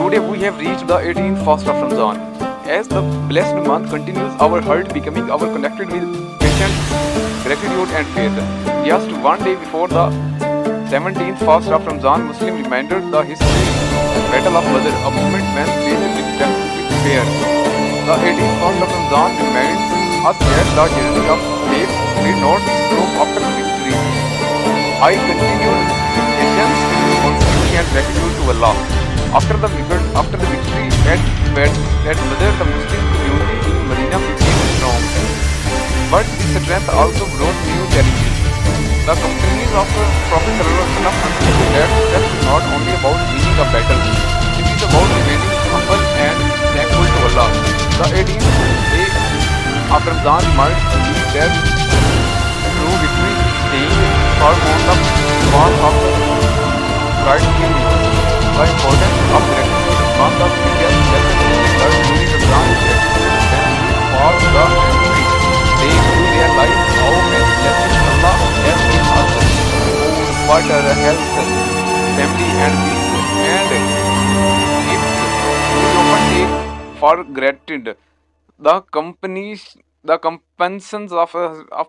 Today we have reached the 18th fast of Ramadan. As the blessed month continues, our heart becoming our connected with patience, gratitude and faith. Just one day before the 17th fast of Ramadan, Muslim reminded the history battle of Badr, a moment when faced with death with fear. The 18th fast of Ramadan reminds us that the journey of faith did not stop after victory. I continued patience, constancy and gratitude to Allah. After the victory at Badr, the Muslim community in Medina became strong. But this strength also brought new challenges. The companions of Prophet ﷺ understood that success is not only about winning a battle, it is about remaining humble and thankful to Allah. The 18th day after Ramadan reminds me that true victory is staying firm on the path of right living. The importance of gratitude is one of the biggest lessons we learn during Ramadan is that when we pass the every day we realize how many blessings Allah has given us: food, water, health, family and peace. And if we often take for granted the companions of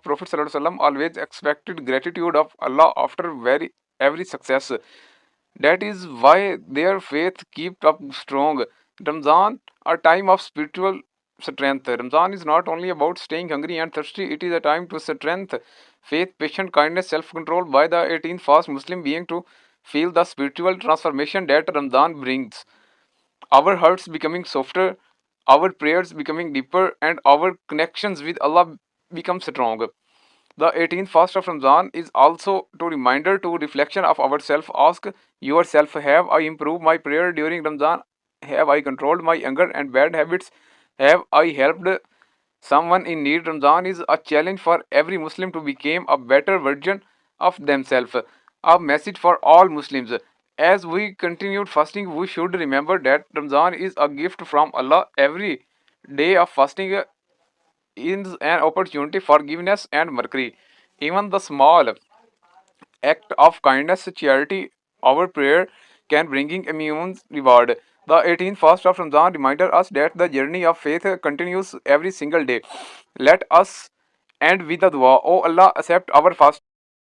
Prophet ﷺ always expected gratitude of Allah after every success. That is why their faith kept up strong. Ramzan, a time of spiritual strength. Ramzan is not only about staying hungry and thirsty, it is a time to strength, faith, patience, kindness, self-control. By the 18th fast, Muslim being to feel the spiritual transformation that Ramadan brings. Our hearts becoming softer, our prayers becoming deeper, and our connections with Allah become strong. The 18th fast of Ramadan is also to reminder to reflection of ourselves. Ask yourself, have I improved my prayer during Ramadan? Have I controlled my anger and bad habits? Have I helped someone in need? Ramadan is a challenge for every Muslim to become a better version of themselves. A message for all Muslims. As we continued fasting, we should remember that Ramadan is a gift from Allah. Every day of fasting is an opportunity for forgiveness and mercy. Even the small act of kindness, charity, our prayer can bring immense reward. The 18th fast of Ramadan reminds us that the journey of faith continues every single day. Let us end with a dua. Oh Allah, accept our fast.